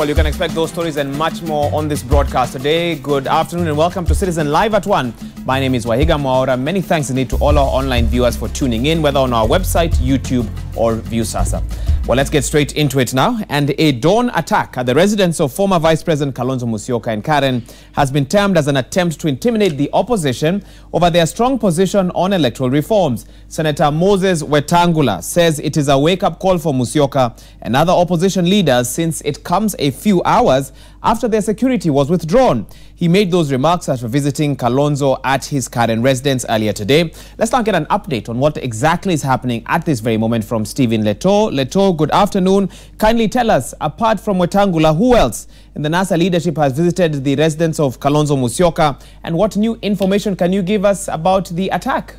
Well, you can expect those stories and much more on this broadcast today. Good afternoon and welcome to Citizen Live at 1. My name is Wahiga Mwaura. Many thanks indeed to all our online viewers for tuning in, whether on our website, YouTube or Viusasa. Well, let's get straight into it now. And a dawn attack at the residence of former Vice President Kalonzo Musyoka in Karen has been termed as an attempt to intimidate the opposition over their strong position on electoral reforms. Senator Moses Wetangula says it is a wake-up call for Musyoka and other opposition leaders since it comes a few hours after their security was withdrawn. He made those remarks after visiting Kalonzo at his Karen residence earlier today. Let's now get an update on what exactly is happening at this very moment from Stephen Leto. Leto, good afternoon. Kindly tell us, apart from Wetangula, who else in the NASA leadership has visited the residence of Kalonzo Musyoka, and what new information can you give us about the attack?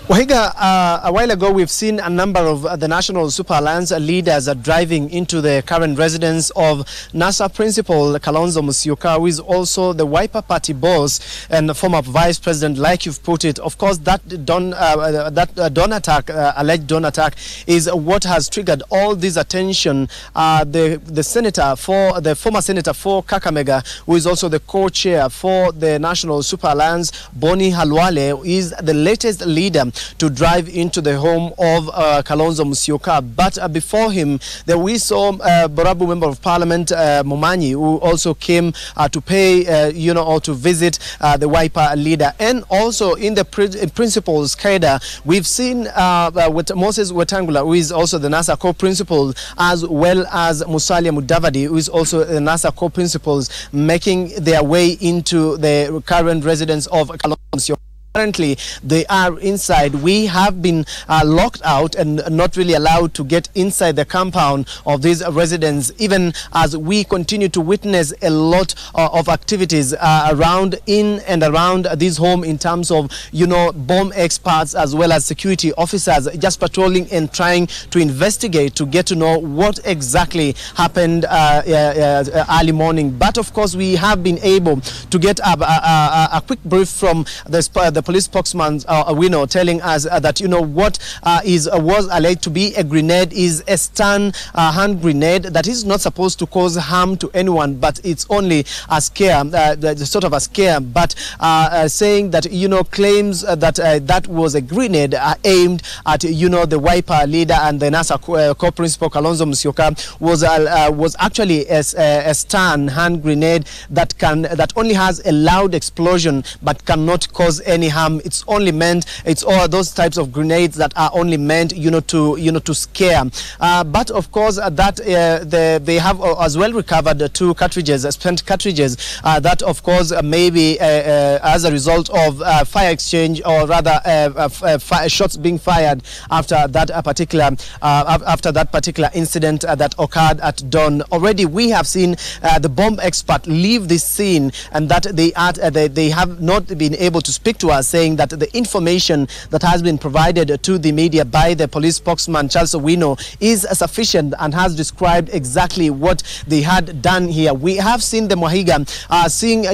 Wahiga, a while ago we've seen a number of the National Super Alliance leaders driving into the current residence of NASA principal Kalonzo Musyoka, who is also the Wiper Party boss and former vice president, like you've put it. Of course, that alleged dawn attack, is what has triggered all this attention. The former senator for Kakamega, who is also the co-chair for the National Super Alliance, Boni Halwale, is the latest leader to drive into the home of Kalonzo Musyoka. But before him, we saw Borabu Member of Parliament Momanyi, who also came to pay, or to visit the Wiper leader. And also in the principal's cadre, we've seen with Moses Wetangula, who is also the NASA co-principal, as well as Musalia Mudavadi, who is also the NASA co-principals, making their way into the current residence of Kalonzo Musyoka. Currently, they are inside. We have been locked out and not really allowed to get inside the compound of these residents, even as we continue to witness a lot of activities in and around this home in terms of, bomb experts as well as security officers just patrolling and trying to investigate to get to know what exactly happened early morning. But of course, we have been able to get a quick brief from the police spokesman telling us that what was alleged to be a grenade is a stun hand grenade that is not supposed to cause harm to anyone, but it's only a scare, sort of a scare. But saying that claims that that was a grenade aimed at the Wiper leader and the NASA co-principal Kalonzo Musyoka was actually a stun hand grenade that only has a loud explosion but cannot cause any harm. It's only meant, it's all those types of grenades that are only meant, to scare. But of course, they have as well recovered 2 cartridges, spent cartridges, that of course maybe as a result of fire exchange, or rather shots being fired after that particular incident that occurred at dawn. Already we have seen the bomb expert leave this scene, and that they have not been able to speak to us, saying that the information that has been provided to the media by the police spokesman Charles Owino is sufficient and has described exactly what they had done here. We have seen the Mohiga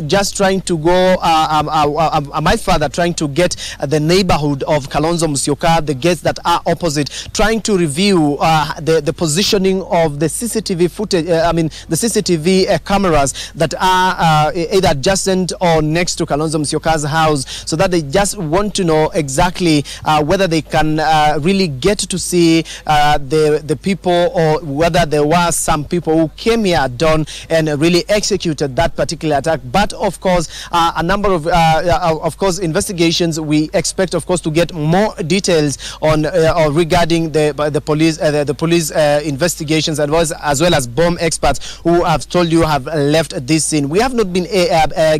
just trying to go a mile further, trying to get the neighborhood of Kalonzo Musyoka, the gates that are opposite, trying to review the positioning of the CCTV footage, the CCTV cameras that are either adjacent or next to Kalonzo Musyoka's house, so that they just want to know exactly whether they can really get to see the people, or whether there were some people who came here at dawn and really executed that particular attack. But of course, a number of investigations, we expect of course to get more details on regarding the police investigations, as well as bomb experts who have told you have left this scene. We have not been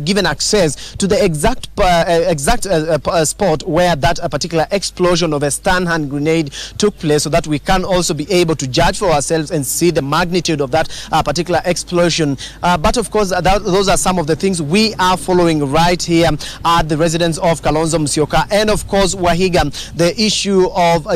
given access to the exact spot where that particular explosion of a stun hand grenade took place, so that we can also be able to judge for ourselves and see the magnitude of that particular explosion. But of course, those are some of the things we are following right here at the residence of Kalonzo Musyoka. And of course, Wahiga, the issue of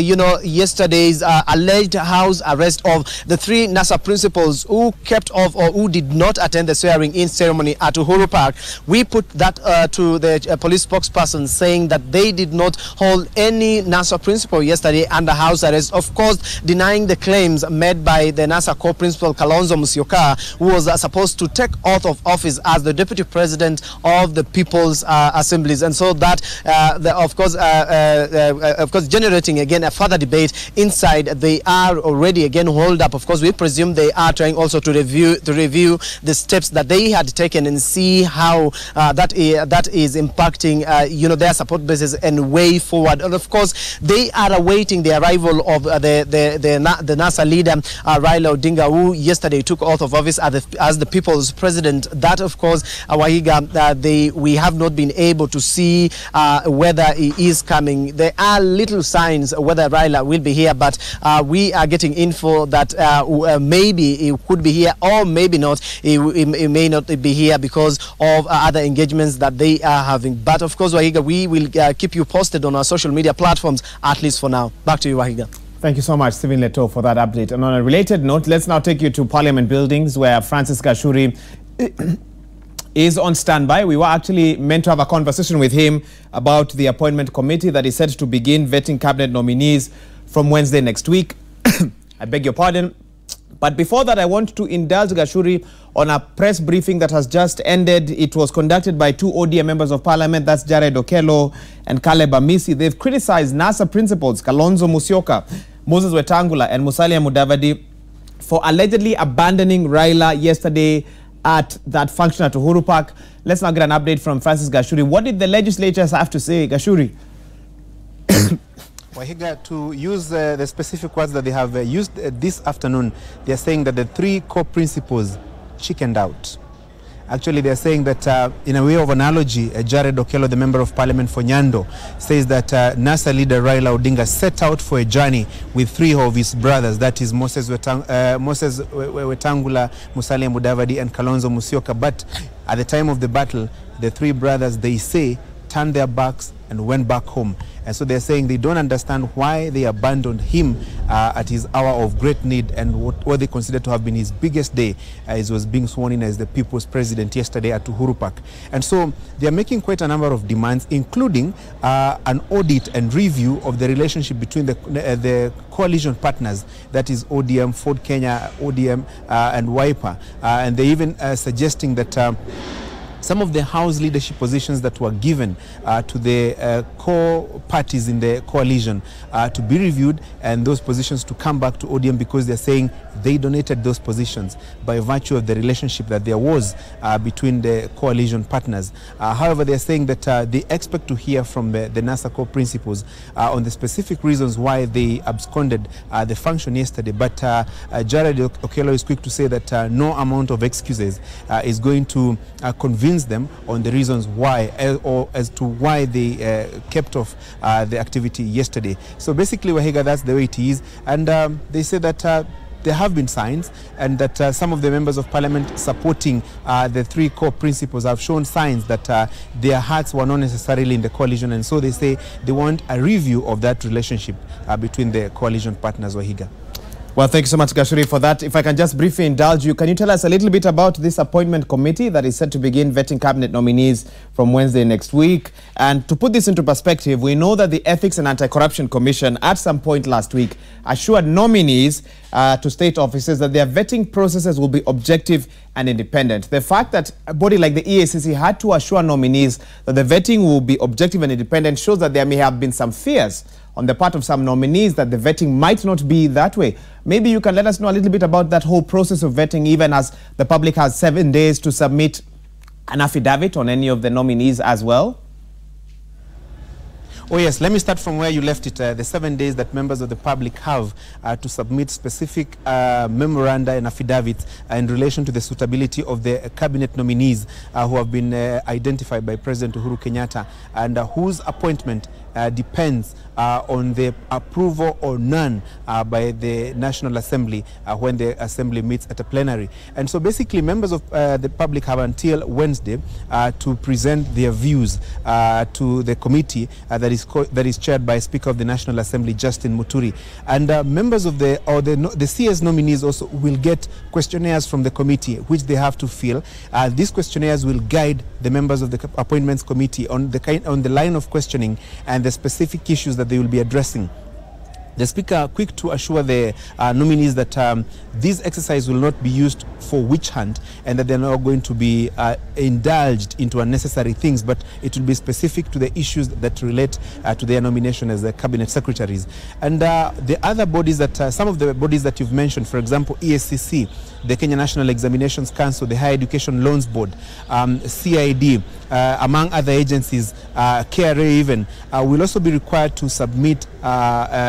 yesterday's alleged house arrest of the 3 NASA principals who kept off or who did not attend the swearing-in ceremony at Uhuru Park. We put that to the police spokesperson persons saying that they did not hold any NASA principal yesterday under house arrest, of course denying the claims made by the NASA co-principal Kalonzo Musyoka, who was supposed to take oath of office as the deputy president of the People's Assemblies, and so that of course generating again a further debate inside. They are already again holed up. Of course, we presume they are trying also to review the steps that they had taken and see how that is impacting their support bases and way forward. And of course, they are awaiting the arrival of the NASA leader Raila Odinga, who yesterday took oath of office as the People's President. That, of course, Wahiga, we have not been able to see whether he is coming. There are little signs whether Raila will be here, but we are getting info that maybe he could be here or maybe not. He may not be here because of other engagements that they are having. But of course, Wahiga, we will keep you posted on our social media platforms, at least for now. Back to you, Wahiga. Thank you so much, Stephen Leto, for that update. And on a related note, let's now take you to Parliament buildings, where Francis Gashuri is on standby. We were actually meant to have a conversation with him about the appointment committee that is set to begin vetting cabinet nominees from Wednesday next week. I beg your pardon. But before that, I want to indulge Gashuri on a press briefing that has just ended. It was conducted by two ODM members of parliament, that's Jared Okello and Caleb Amisi. They've criticized NASA principals Kalonzo Musyoka, Moses Wetangula and Musalia Mudavadi for allegedly abandoning Raila yesterday at that function at Uhuru Park. Let's now get an update from Francis Gashuri. What did the legislators have to say, Gashuri? Wahiga, to use the specific words that they have used this afternoon, they are saying that the three co-principals chickened out. Actually, they are saying that in a way of analogy, Jared Okello, the member of parliament for Nyando, says that NASA leader Raila Odinga set out for a journey with three of his brothers, that is Moses Wetangula, Musalia Mudavadi and Kalonzo Musyoka. But at the time of the battle, the three brothers, they say, turned their backs and went back home. And so they're saying they don't understand why they abandoned him at his hour of great need and what they consider to have been his biggest day as he was being sworn in as the People's President yesterday at Uhuru Park. And so they're making quite a number of demands, including an audit and review of the relationship between the coalition partners, that is ODM, Ford Kenya, ODM and Wiper. And they're even suggesting that some of the House leadership positions that were given to the core parties in the coalition to be reviewed, and those positions to come back to ODM, because they're saying they donated those positions by virtue of the relationship that there was between the coalition partners. However, they're saying that they expect to hear from the NASA core principals on the specific reasons why they absconded the function yesterday. But Jared Okello is quick to say that no amount of excuses is going to convince them on the reasons why, or as to why they kept off the activity yesterday. So basically, Wahiga, that's the way it is. And they say that there have been signs, and that some of the members of parliament supporting the three core principles have shown signs that their hearts were not necessarily in the coalition, and so they say they want a review of that relationship between the coalition partners, Wahiga. Well, thank you so much, Gashuri, for that. If I can just briefly indulge you, can you tell us a little bit about this appointment committee that is set to begin vetting cabinet nominees from Wednesday next week? And to put this into perspective, we know that the Ethics and Anti-Corruption Commission at some point last week assured nominees to state offices that their vetting processes will be objective and independent. The fact that a body like the EACC had to assure nominees that the vetting will be objective and independent shows that there may have been some fears on the part of some nominees that the vetting might not be that way. Maybe you can let us know a little bit about that whole process of vetting, even as the public has 7 days to submit an affidavit on any of the nominees as well. Oh yes, let me start from where you left it. The 7 days that members of the public have to submit specific memoranda and affidavits in relation to the suitability of the cabinet nominees who have been identified by President Uhuru Kenyatta, and whose appointment depends on the approval or none by the National Assembly when the Assembly meets at a plenary. And so basically members of the public have until Wednesday to present their views to the committee that is chaired by Speaker of the National Assembly, Justin Muturi. And members of the CS nominees also will get questionnaires from the committee, which they have to fill. These questionnaires will guide the members of the Appointments Committee on the line of questioning and the specific issues that they will be addressing. The Speaker quick to assure the nominees that this exercise will not be used for witch hunt and that they're not going to be indulged into unnecessary things, but it will be specific to the issues that relate to their nomination as the cabinet secretaries. And the other bodies that, some of the bodies that you've mentioned, for example, ESCC, the Kenya National Examinations Council, the Higher Education Loans Board, CID, among other agencies, KRA even, will also be required to submit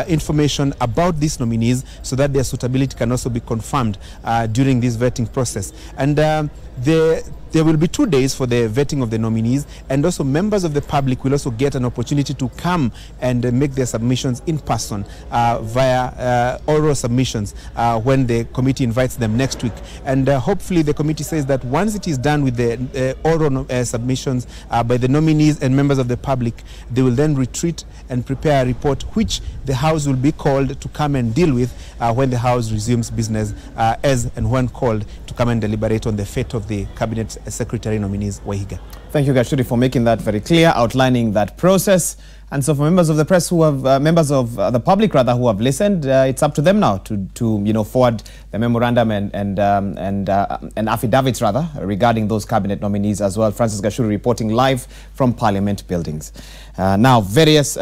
information about these nominees so that their suitability can also be confirmed during this vetting process. And there will be 2 days for the vetting of the nominees, and also members of the public will also get an opportunity to come and make their submissions in person via oral submissions when the committee invites them next week. And hopefully the committee says that once it is done with the oral submissions by the nominees and members of the public, they will then retreat and prepare a report which the House will be called to come and deal with when the House resumes business as and when called to come and deliberate on the fate of the Cabinet Secretary nominees. Wahiga. Thank you, Gashuri, for making that very clear, outlining that process. And so for members of the press who have, members of the public rather, who have listened, it's up to them now to forward the memorandum and affidavits rather regarding those cabinet nominees as well. Francis Gashuri reporting live from Parliament buildings. Now, various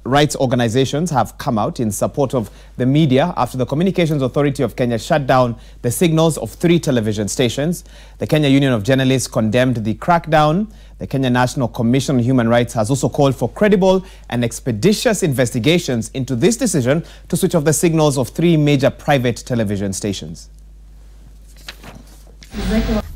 rights organizations have come out in support of the media after the Communications Authority of Kenya shut down the signals of 3 television stations. The Kenya Union of Journalists condemned the crackdown. The Kenya National Commission on Human Rights has also called for credible and expeditious investigations into this decision to switch off the signals of 3 major private television stations.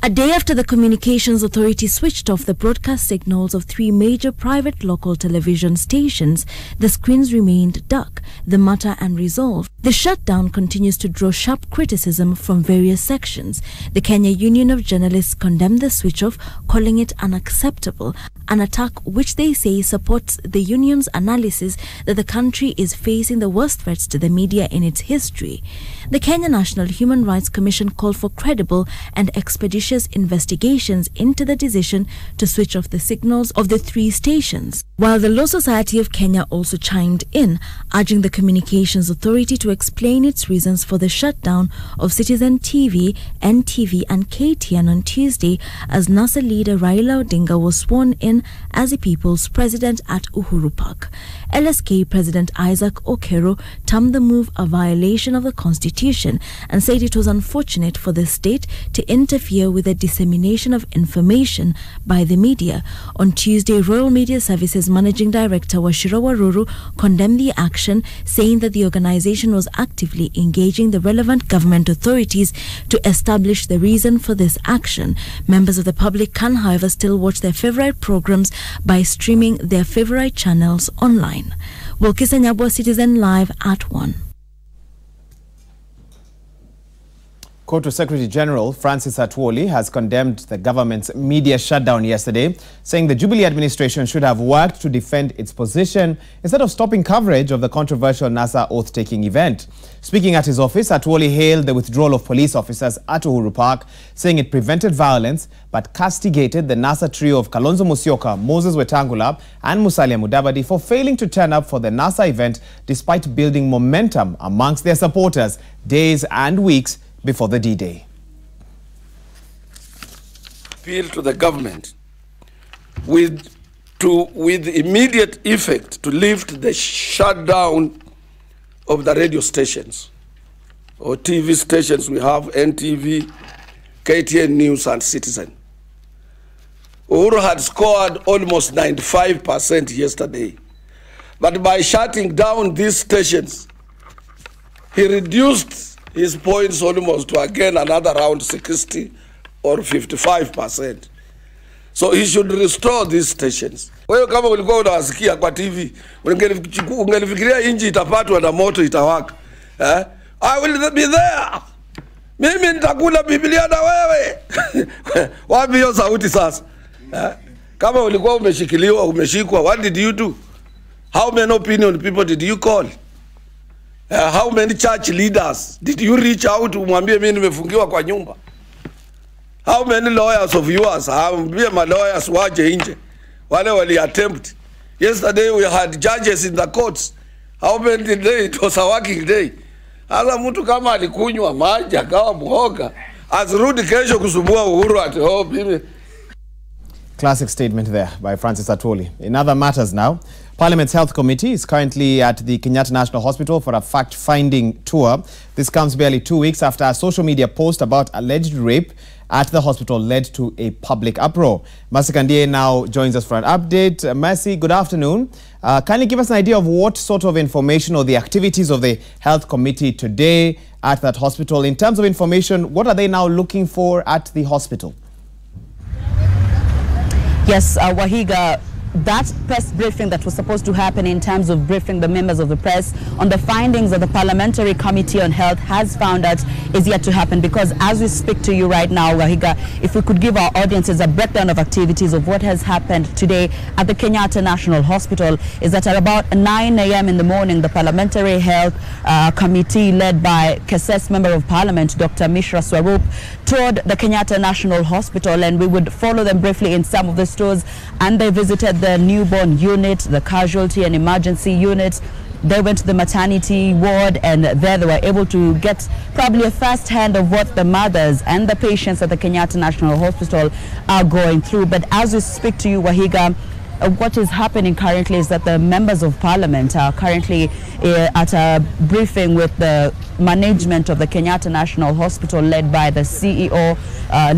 A day after the Communications Authority switched off the broadcast signals of 3 major private local television stations, the screens remained dark, the matter unresolved. The shutdown continues to draw sharp criticism from various sections. The Kenya Union of Journalists condemned the switch-off, calling it unacceptable, an attack which they say supports the union's analysis that the country is facing the worst threats to the media in its history. The Kenya National Human Rights Commission called for credible and expeditious investigations into the decision to switch off the signals of the 3 stations, while the Law Society of Kenya also chimed in, urging the Communications Authority to explain its reasons for the shutdown of Citizen TV, NTV and KTN on Tuesday as NASA leader Raila Odinga was sworn in as the People's President at Uhuru Park. LSK President Isaac Okero termed the move a violation of the Constitution and said it was unfortunate for the state to interfere with the dissemination of information by the media. On Tuesday, Royal Media Services Managing Director Washira Waruru condemned the action, saying that the organization was actively engaging the relevant government authorities to establish the reason for this action. Members of the public can, however, still watch their favorite programs by streaming their favorite channels online. Wilkisa Nyabwa, Citizen Live at 1. Court Secretary General Francis Atwoli has condemned the government's media shutdown yesterday, saying the Jubilee administration should have worked to defend its position instead of stopping coverage of the controversial NASA oath-taking event. Speaking at his office, Atwoli hailed the withdrawal of police officers at Uhuru Park, saying it prevented violence but castigated the NASA trio of Kalonzo Musyoka, Moses Wetangula and Musalia Mudavadi for failing to turn up for the NASA event despite building momentum amongst their supporters days and weeks before the D-Day. Appeal to the government with immediate effect to lift the shutdown of the radio stations or TV stations. We have NTV, KTN News and Citizen. Uhuru had scored almost 95% yesterday, but by shutting down these stations, he reduced his points almost to again another around 60 or 55%. So he should restore these stations. Wewe kama ulikuwa unawasikia kwa TV, ungelifikiria inji itapatwa na moto itawaka. I will be there. Mimi nitakula Biblia na wewe. Wapi hiyo sauti sasa? Kama ulikuwa umeshikiliwa, umeshikwa, what did you do? How many opinion people did you call? How many church leaders did you reach out umwambie mimi nimefungiwa kwa nyumba? How many lawyers of yours? Ambie ma lawyers waje nje. Wale wali attempt. Yesterday we had judges in the courts. How many days? It was a working day. Asa mtu kama alikunywa maji akawa mhoga, asirudi kesho kusumbua Uhuru ati mimi. Classic statement there by Francis Atwoli. In other matters now, Parliament's Health Committee is currently at the Kenyatta National Hospital for a fact-finding tour. This comes barely 2 weeks after a social media post about alleged rape at the hospital led to a public uproar. Mercy Kandie now joins us for an update. Mercy, good afternoon. Can you give us an idea of what sort of information or the activities of the Health Committee today at that hospital? In terms of information, what are they now looking for at the hospital? Yes, Wahiga, that press briefing that was supposed to happen in terms of briefing the members of the press on the findings of the Parliamentary Committee on Health has found out is yet to happen, because as we speak to you right now, Wahiga, if we could give our audiences a breakdown of activities of what has happened today at the Kenyatta National Hospital, is that at about 9 a.m. in the morning, the Parliamentary Health Committee led by KSS Member of Parliament, Dr. Mishra Swarup, toured the Kenyatta National Hospital, and we would follow them briefly in some of the stores, and they visited the newborn unit, the casualty and emergency unit. They went to the maternity ward, and there they were able to get probably a first hand of what the mothers and the patients at the Kenyatta National Hospital are going through. But as we speak to you, Wahiga, what is happening currently is that the members of parliament are currently at a briefing with the management of the Kenyatta National Hospital led by the CEO,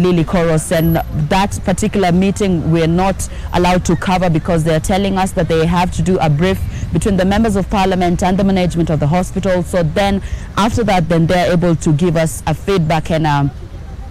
Lily Koros, and that particular meeting we're not allowed to cover because they're telling us that they have to do a brief between the members of parliament and the management of the hospital. So then after that, then they're able to give us a feedback and a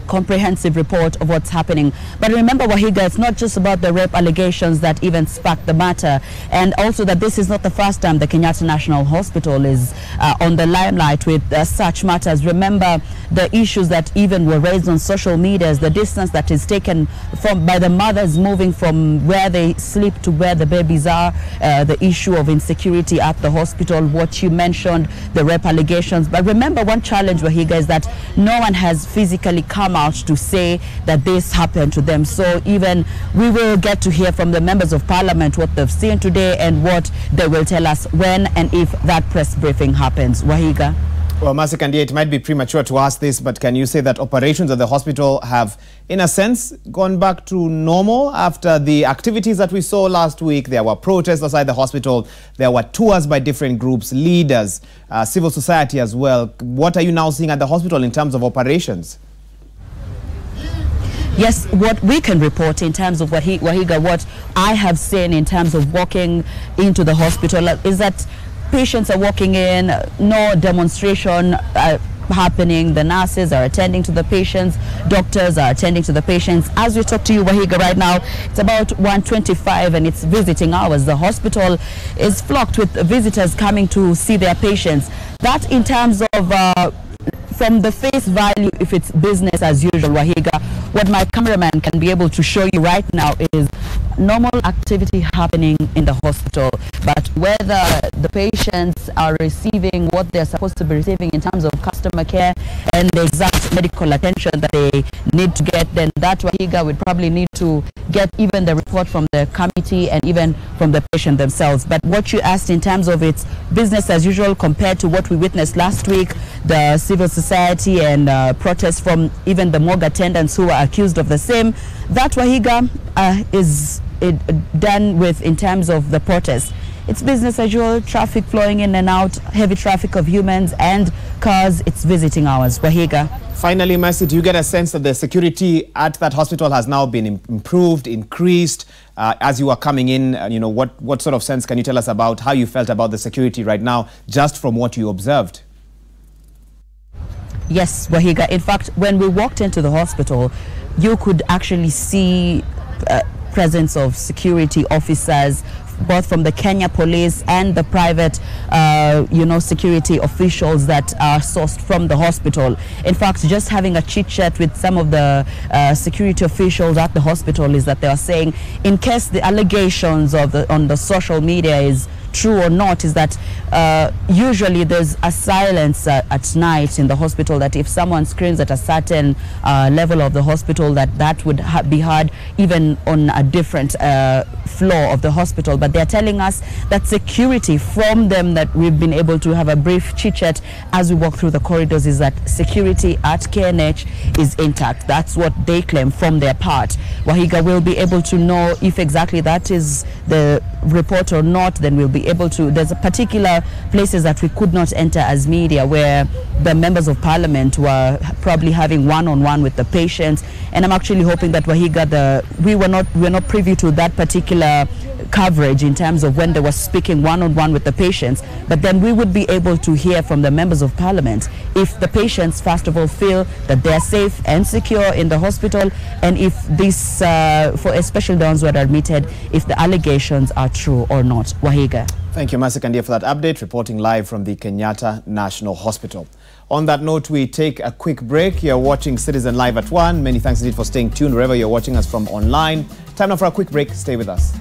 comprehensive report of what's happening. But remember, Wahiga, it's not just about the rape allegations that even sparked the matter, and also that this is not the first time the Kenyatta National Hospital is on the limelight with such matters. Remember the issues that even were raised on social media, the distance that is taken from by the mothers moving from where they sleep to where the babies are, the issue of insecurity at the hospital, what you mentioned, the rape allegations. But remember, one challenge, Wahiga, is that no one has physically come out to say that this happened to them. So even we will get to hear from the members of parliament what they've seen today and what they will tell us when and if that press briefing happens. Wahiga. Well, Mercy Kandie, it might be premature to ask this, but can you say that operations at the hospital have, in a sense, gone back to normal after the activities that we saw last week? There were protests outside the hospital. There were tours by different groups, leaders, civil society as well. What are you now seeing at the hospital in terms of operations? Yes, what we can report in terms of Wahiga, what I have seen in terms of walking into the hospital is that patients are walking in, no demonstration happening. The nurses are attending to the patients, doctors are attending to the patients. As we talk to you, Wahiga, right now, it's about 1:25 and it's visiting hours. The hospital is flocked with visitors coming to see their patients. That in terms of from the face value, if it's business as usual, Wahiga, what my cameraman can be able to show you right now is normal activity happening in the hospital. But whether the patients are receiving what they're supposed to be receiving in terms of customer care and the exact medical attention that they need to get, then that, Wahiga, would probably need to get even the report from the committee and even from the patient themselves. But what you asked in terms of its business as usual compared to what we witnessed last week, the civil society and protests from even the morgue attendants who are accused of the same, that, Wahiga, is done with in terms of the protest. It's business as usual, traffic flowing in and out, heavy traffic of humans and cars. It's visiting hours. Wahiga. Finally, Mercy, do you get a sense that the security at that hospital has now been improved, increased as you are coming in? You know, what sort of sense can you tell us about how you felt about the security right now, just from what you observed? Yes, Wahiga. In fact, when we walked into the hospital, you could actually see presence of security officers, both from the Kenya Police and the private, security officials that are sourced from the hospital. In fact, just having a chit-chat with some of the security officials at the hospital is that they are saying, in case the allegations on the social media is true or not, is that usually there's a silence at night in the hospital, that if someone screams at a certain level of the hospital, that would be heard even on a different floor of the hospital. But they're telling us that security from them, that we've been able to have a brief chit-chat as we walk through the corridors, is that security at KNH is intact. That's what they claim from their part. Wahiga will be able to know if exactly that is the report or not. Then we'll be able to, there's a particular places that we could not enter as media, where the members of parliament were probably having one-on-one with the patients, and I'm actually hoping that Wahiga, we're not privy to that particular coverage in terms of when they were speaking one-on-one with the patients, but then we would be able to hear from the members of parliament if the patients first of all feel that they're safe and secure in the hospital, and if this, for especially the ones who are admitted, if the allegations are true or not. Wahiga. Thank you, Mercy Kandia, for that update, reporting live from the Kenyatta National Hospital. On that note, we take a quick break. You're watching Citizen Live at 1. Many thanks indeed for staying tuned wherever you're watching us from online. Time now for a quick break. Stay with us.